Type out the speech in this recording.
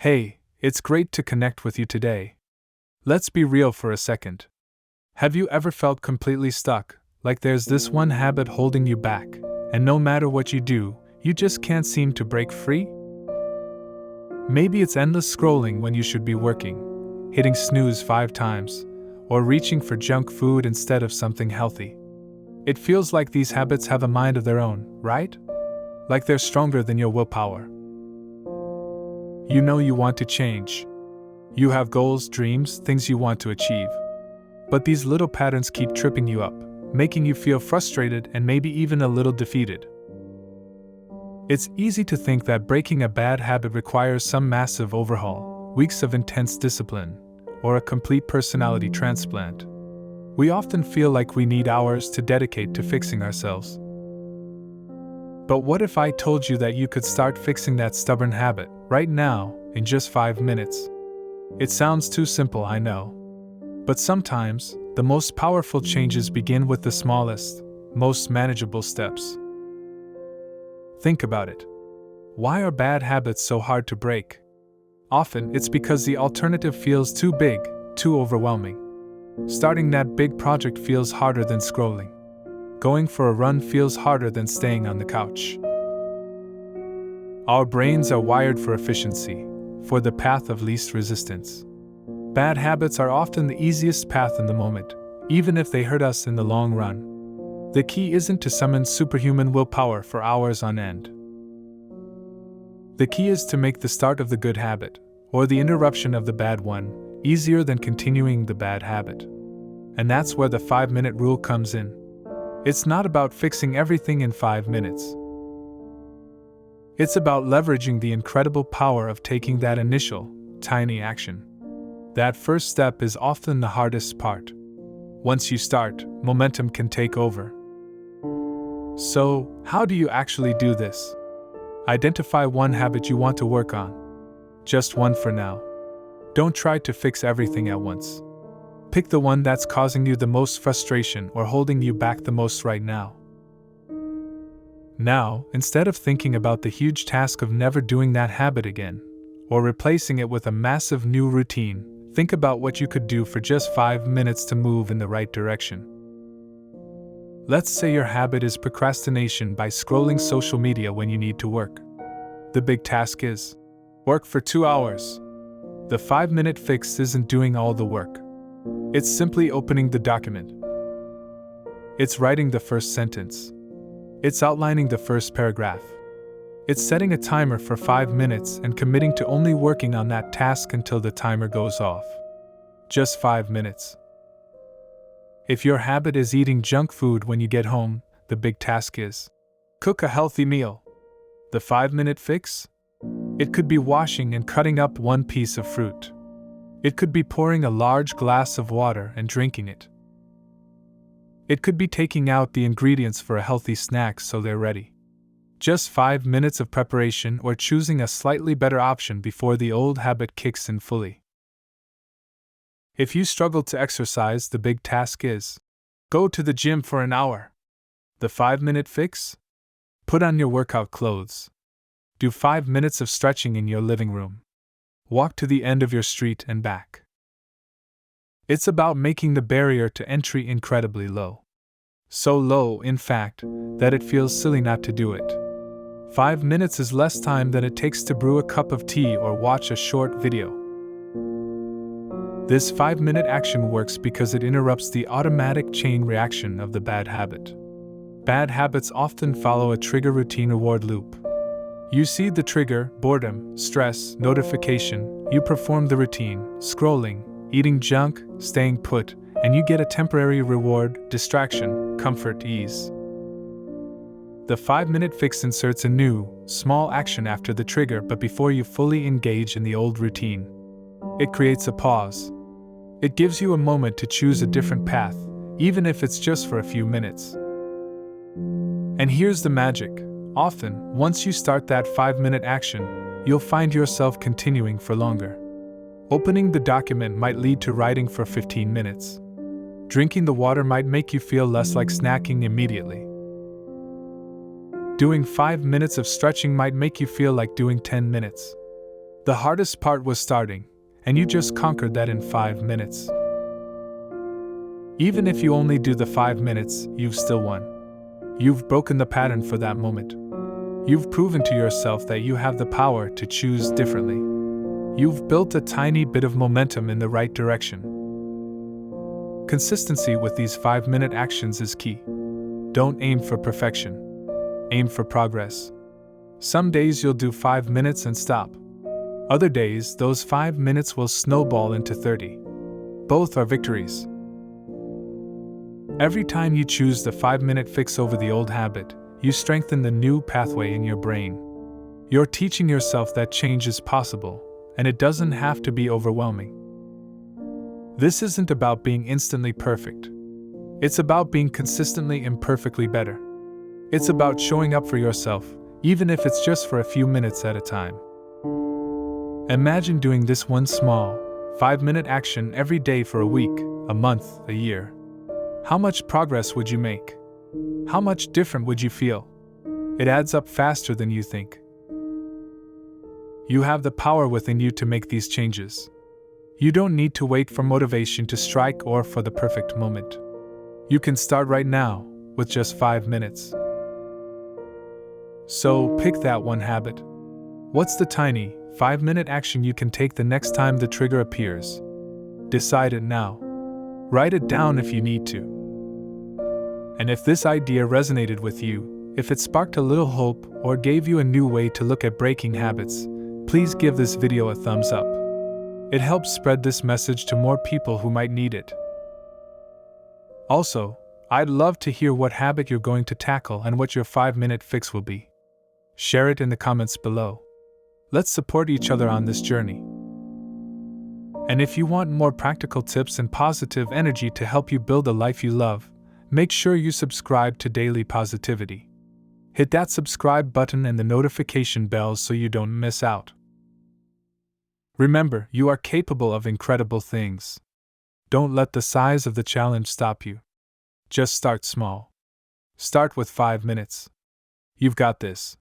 Hey, it's great to connect with you today. Let's be real for a second. Have you ever felt completely stuck, like there's this one habit holding you back, and no matter what you do, you just can't seem to break free? Maybe it's endless scrolling when you should be working, hitting snooze 5 times, or reaching for junk food instead of something healthy. It feels like these habits have a mind of their own, right? Like they're stronger than your willpower. You know you want to change. You have goals, dreams, things you want to achieve. But these little patterns keep tripping you up, making you feel frustrated and maybe even a little defeated. It's easy to think that breaking a bad habit requires some massive overhaul, weeks of intense discipline, or a complete personality transplant. We often feel like we need hours to dedicate to fixing ourselves. But what if I told you that you could start fixing that stubborn habit right now, in just 5 minutes? It sounds too simple, I know. But sometimes, the most powerful changes begin with the smallest, most manageable steps. Think about it. Why are bad habits so hard to break? Often, it's because the alternative feels too big, too overwhelming. Starting that big project feels harder than scrolling. Going for a run feels harder than staying on the couch. Our brains are wired for efficiency, for the path of least resistance. Bad habits are often the easiest path in the moment, even if they hurt us in the long run. The key isn't to summon superhuman willpower for hours on end. The key is to make the start of the good habit, or the interruption of the bad one, easier than continuing the bad habit. And that's where the 5-minute rule comes in. It's not about fixing everything in 5 minutes. It's about leveraging the incredible power of taking that initial, tiny action. That first step is often the hardest part. Once you start, momentum can take over. So, how do you actually do this? Identify one habit you want to work on. Just one for now. Don't try to fix everything at once. Pick the one that's causing you the most frustration or holding you back the most right now. Now, instead of thinking about the huge task of never doing that habit again, or replacing it with a massive new routine, think about what you could do for just 5 minutes to move in the right direction. Let's say your habit is procrastination by scrolling social media when you need to work. The big task is work for 2 hours. The 5-minute fix isn't doing all the work. It's simply opening the document. It's writing the first sentence. It's outlining the first paragraph. It's setting a timer for 5 minutes and committing to only working on that task until the timer goes off. Just 5 minutes. If your habit is eating junk food when you get home, the big task is cook a healthy meal. The 5-minute fix? It could be washing and cutting up one piece of fruit. It could be pouring a large glass of water and drinking it. It could be taking out the ingredients for a healthy snack so they're ready. Just 5 minutes of preparation or choosing a slightly better option before the old habit kicks in fully. If you struggle to exercise, the big task is go to the gym for an hour. The 5-minute fix? Put on your workout clothes. Do 5 minutes of stretching in your living room. Walk to the end of your street and back. It's about making the barrier to entry incredibly low. So low, in fact, that it feels silly not to do it. 5 minutes is less time than it takes to brew a cup of tea or watch a short video. This 5-minute action works because it interrupts the automatic chain reaction of the bad habit. Bad habits often follow a trigger routine reward loop. You see the trigger, boredom, stress, notification, you perform the routine, scrolling, eating junk, staying put, and you get a temporary reward, distraction, comfort, ease. The 5-minute fix inserts a new, small action after the trigger but before you fully engage in the old routine. It creates a pause. It gives you a moment to choose a different path, even if it's just for a few minutes. And here's the magic. Often, once you start that 5-minute action, you'll find yourself continuing for longer. Opening the document might lead to writing for 15 minutes. Drinking the water might make you feel less like snacking immediately. Doing 5 minutes of stretching might make you feel like doing 10 minutes. The hardest part was starting, and you just conquered that in 5 minutes. Even if you only do the 5 minutes, you've still won. You've broken the pattern for that moment. You've proven to yourself that you have the power to choose differently. You've built a tiny bit of momentum in the right direction. Consistency with these 5-minute actions is key. Don't aim for perfection. Aim for progress. Some days you'll do 5 minutes and stop. Other days, those 5 minutes will snowball into 30. Both are victories. Every time you choose the 5-minute fix over the old habit, you strengthen the new pathway in your brain. You're teaching yourself that change is possible, and it doesn't have to be overwhelming. This isn't about being instantly perfect. It's about being consistently imperfectly better. It's about showing up for yourself, even if it's just for a few minutes at a time. Imagine doing this one small, 5-minute action every day for a week, a month, a year. How much progress would you make? How much different would you feel? It adds up faster than you think. You have the power within you to make these changes. You don't need to wait for motivation to strike or for the perfect moment. You can start right now, with just 5 minutes. So, pick that one habit. What's the tiny, 5-minute action you can take the next time the trigger appears? Decide it now. Write it down if you need to. And if this idea resonated with you, if it sparked a little hope or gave you a new way to look at breaking habits, please give this video a thumbs up. It helps spread this message to more people who might need it. Also, I'd love to hear what habit you're going to tackle and what your 5-minute fix will be. Share it in the comments below. Let's support each other on this journey. And if you want more practical tips and positive energy to help you build a life you love, make sure you subscribe to Daily Positivity. Hit that subscribe button and the notification bell so you don't miss out. Remember, you are capable of incredible things. Don't let the size of the challenge stop you. Just start small. Start with 5 minutes. You've got this.